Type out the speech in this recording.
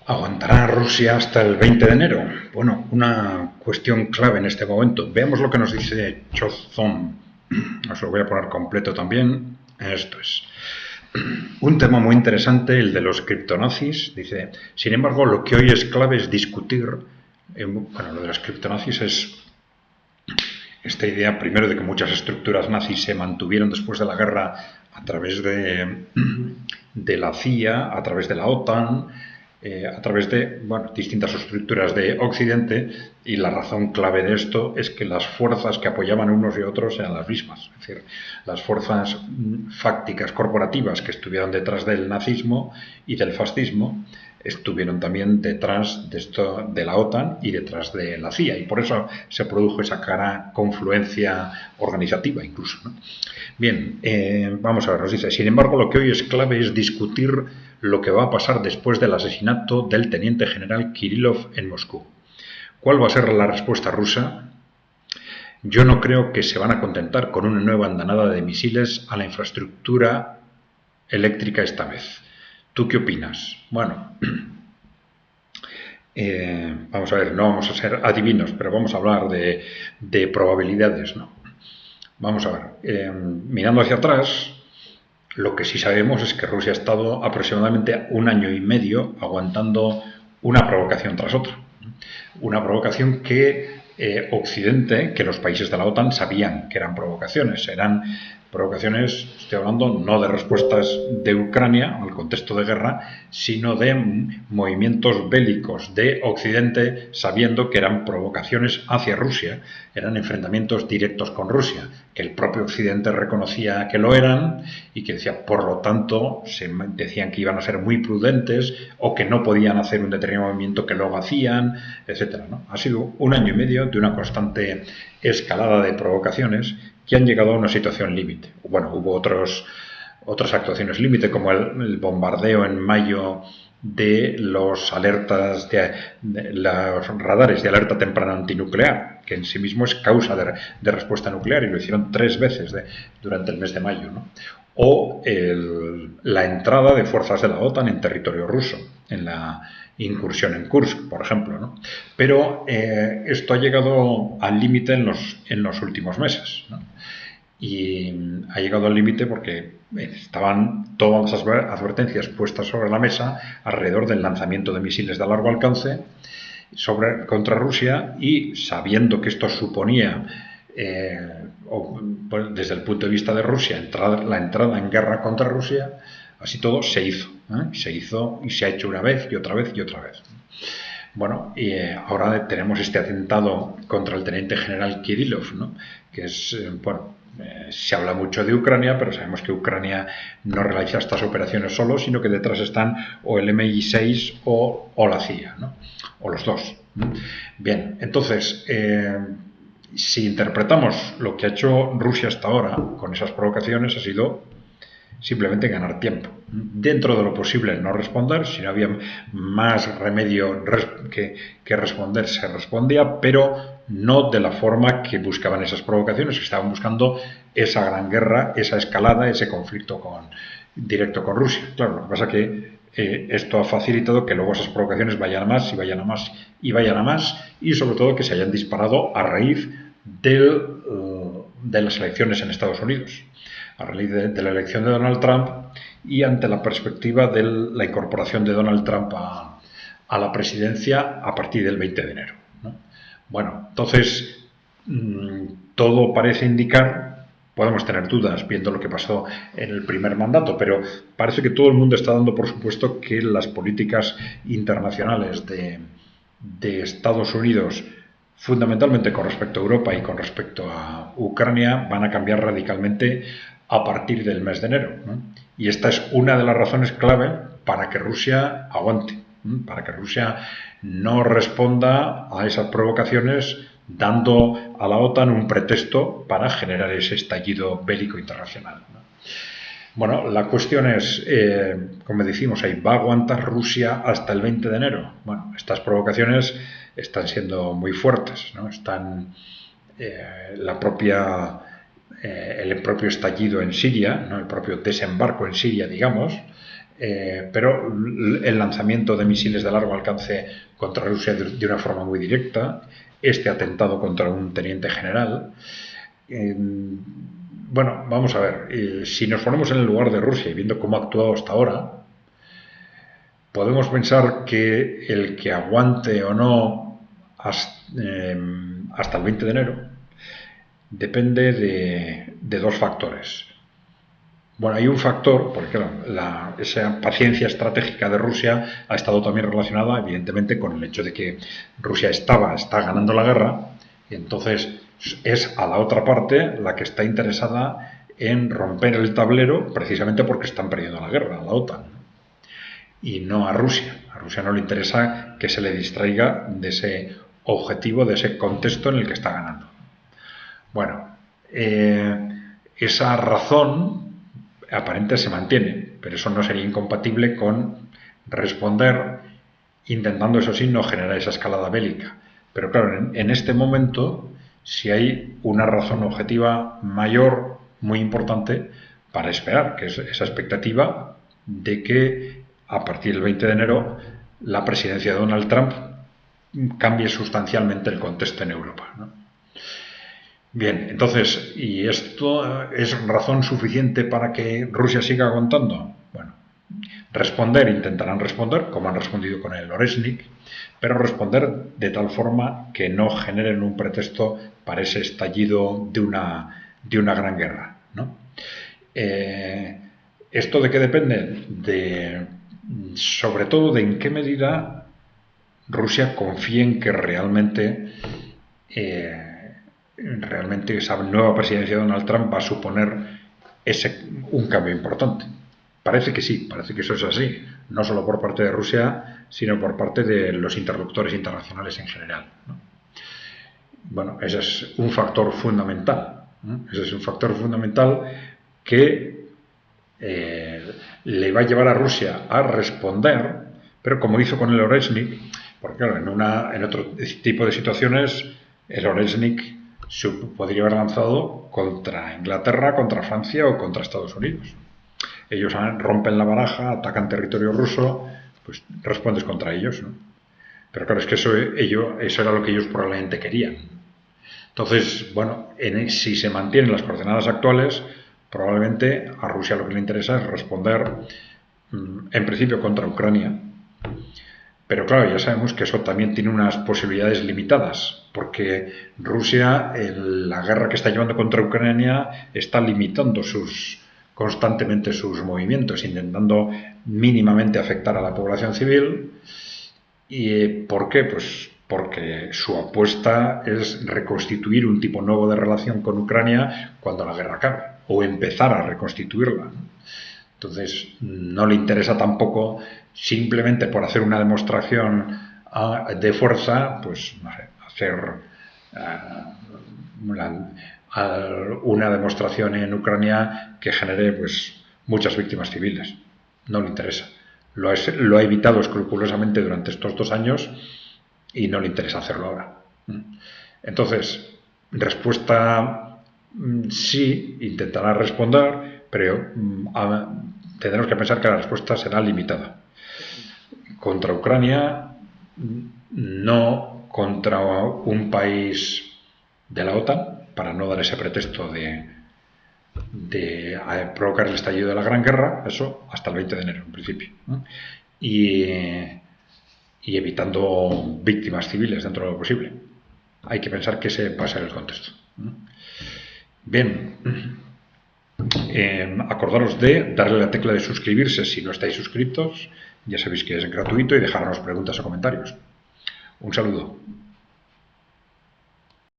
¿Aguantará Rusia hasta el 20 de enero? Bueno, una cuestión clave en este momento. Veamos lo que nos dice Chozón. Os lo voy a poner completo también. Esto es un tema muy interesante, el de los criptonazis. Dice, sin embargo, lo que hoy es clave es discutir. Bueno, lo de los criptonazis es esta idea, primero, de que muchas estructuras nazis se mantuvieron después de la guerra a través de la CIA, a través de la OTAN, a través de distintas estructuras de Occidente, y la razón clave de esto es que las fuerzas que apoyaban unos y otros eran las mismas. Es decir, las fuerzas fácticas corporativas que estuvieron detrás del nazismo y del fascismo estuvieron también detrás de la OTAN y detrás de la CIA, y por eso se produjo esa clara confluencia organizativa incluso, ¿no? Bien, vamos a ver, nos dice, sin embargo, lo que hoy es clave es discutir lo que va a pasar después del asesinato del teniente general Kirillov en Moscú. ¿Cuál va a ser la respuesta rusa? Yo no creo que se van a contentar con una nueva andanada de misiles a la infraestructura eléctrica esta vez. ¿Tú qué opinas? Bueno, vamos a ver, no vamos a ser adivinos, pero vamos a hablar de probabilidades, ¿no? Vamos a ver, mirando hacia atrás, lo que sí sabemos es que Rusia ha estado aproximadamente 1 año y medio aguantando una provocación tras otra. Una provocación que Occidente, que los países de la OTAN sabían que eran provocaciones. Eran provocaciones, estoy hablando no de respuestas de Ucrania al contexto de guerra, sino de movimientos bélicos de Occidente, sabiendo que eran provocaciones hacia Rusia, eran enfrentamientos directos con Rusia, que el propio Occidente reconocía que lo eran y que decía, por lo tanto, se decían que iban a ser muy prudentes o que no podían hacer un determinado movimiento que luego hacían, etcétera, ¿no? Ha sido 1 año y medio de una constante escalada de provocaciones que han llegado a una situación límite. Bueno, hubo otras actuaciones límite, como el bombardeo en mayo de los alertas de los radares de alerta temprana antinuclear, que en sí mismo es causa de respuesta nuclear, y lo hicieron 3 veces durante el mes de mayo, ¿no? O la entrada de fuerzas de la OTAN en territorio ruso, en la incursión en Kursk, por ejemplo, ¿no? Pero esto ha llegado al límite en los últimos meses, ¿no? Y ha llegado al límite porque estaban todas las advertencias puestas sobre la mesa alrededor del lanzamiento de misiles de largo alcance contra Rusia, y sabiendo que esto suponía, desde el punto de vista de Rusia, la entrada en guerra contra Rusia, así todo se hizo. Se hizo y se ha hecho una vez y otra vez y otra vez. Bueno, y ahora tenemos este atentado contra el teniente general Kirillov, ¿no? Que es, se habla mucho de Ucrania, pero sabemos que Ucrania no realiza estas operaciones solo, sino que detrás están o el MI6 o la CIA, ¿no? O los dos, ¿no? Bien, entonces, si interpretamos lo que ha hecho Rusia hasta ahora con esas provocaciones, ha sido simplemente ganar tiempo. Dentro de lo posible no responder, si no había más remedio que responder, se respondía, pero no de la forma que buscaban esas provocaciones, que estaban buscando esa gran guerra, esa escalada, ese conflicto directo con Rusia. Claro, lo que pasa es que esto ha facilitado que luego esas provocaciones vayan a más y vayan a más y vayan a más, y sobre todo que se hayan disparado a raíz de las elecciones en Estados Unidos, a raíz de la elección de Donald Trump, y ante la perspectiva de la incorporación de Donald Trump a la presidencia a partir del 20 de enero, ¿no? Bueno, entonces todo parece indicar, podemos tener dudas viendo lo que pasó en el primer mandato, pero parece que todo el mundo está dando por supuesto que las políticas internacionales de Estados Unidos, fundamentalmente con respecto a Europa y con respecto a Ucrania, van a cambiar radicalmente a partir del mes de enero, ¿no? Y esta es una de las razones clave para que Rusia aguante, ¿no? Para que Rusia no responda a esas provocaciones, dando a la OTAN un pretexto para generar ese estallido bélico internacional, ¿no? Bueno, la cuestión es, como decimos ahí, ¿va a aguantar Rusia hasta el 20 de enero? Bueno, estas provocaciones están siendo muy fuertes, ¿no? Están el propio estallido en Siria, ¿no? El propio desembarco en Siria, digamos, pero el lanzamiento de misiles de largo alcance contra Rusia de una forma muy directa, este atentado contra un teniente general. Bueno, vamos a ver, si nos ponemos en el lugar de Rusia y viendo cómo ha actuado hasta ahora, podemos pensar que el que aguante o no hasta el 20 de enero depende de dos factores. Bueno, hay un factor, porque claro, esa paciencia estratégica de Rusia ha estado también relacionada, evidentemente, con el hecho de que Rusia está ganando la guerra, y entonces es a la otra parte la que está interesada en romper el tablero, precisamente porque están perdiendo la guerra, a la OTAN, y no a Rusia. A Rusia no le interesa que se le distraiga de ese objetivo, de ese contexto en el que está ganando. Bueno, esa razón aparente se mantiene, pero eso no sería incompatible con responder intentando, eso sí, no generar esa escalada bélica. Pero claro, en este momento, si hay una razón objetiva mayor, muy importante, para esperar, que es esa expectativa de que a partir del 20 de enero la presidencia de Donald Trump cambie sustancialmente el contexto en Europa, ¿no? Bien, entonces, ¿y esto es razón suficiente para que Rusia siga aguantando? Bueno, intentarán responder, como han respondido con el Oreshnik, pero responder de tal forma que no generen un pretexto para ese estallido de una gran guerra, ¿no? ¿Esto de qué depende? Sobre todo de en qué medida Rusia confía en que realmente esa nueva presidencia de Donald Trump va a suponer un cambio importante. Parece que sí, parece que eso es así, no solo por parte de Rusia, sino por parte de los interlocutores internacionales en general, ¿no? Bueno, ese es un factor fundamental, ¿no? Ese es un factor fundamental que le va a llevar a Rusia a responder, pero como hizo con el Oreshnik, porque claro, en otro tipo de situaciones el Oreshnik se podría haber lanzado contra Inglaterra, contra Francia o contra Estados Unidos. Ellos rompen la baraja, atacan territorio ruso, pues respondes contra ellos, ¿no? Pero claro, es que eso era lo que ellos probablemente querían. Entonces, bueno, si se mantienen las coordenadas actuales, probablemente a Rusia lo que le interesa es responder, en principio, contra Ucrania. Pero claro, ya sabemos que eso también tiene unas posibilidades limitadas, porque Rusia, la guerra que está llevando contra Ucrania, está limitando constantemente sus movimientos, intentando mínimamente afectar a la población civil. ¿Y por qué? Pues porque su apuesta es reconstituir un tipo nuevo de relación con Ucrania cuando la guerra acabe, o empezar a reconstituirla, ¿no? Entonces, no le interesa tampoco, simplemente por hacer una demostración de fuerza, pues, no sé, hacer una demostración en Ucrania que genere, pues, muchas víctimas civiles. No le interesa. Lo ha evitado escrupulosamente durante estos 2 años y no le interesa hacerlo ahora. Entonces, respuesta sí, intentará responder, pero tendremos que pensar que la respuesta será limitada. Contra Ucrania, no contra un país de la OTAN, para no dar ese pretexto de provocar el estallido de la Gran Guerra, eso hasta el 20 de enero, en principio, ¿no? Y evitando víctimas civiles dentro de lo posible. Hay que pensar que ese va a ser el contexto. Bien, acordaros de darle a la tecla de suscribirse si no estáis suscritos, ya sabéis que es gratuito, y dejarnos preguntas o comentarios. Un saludo.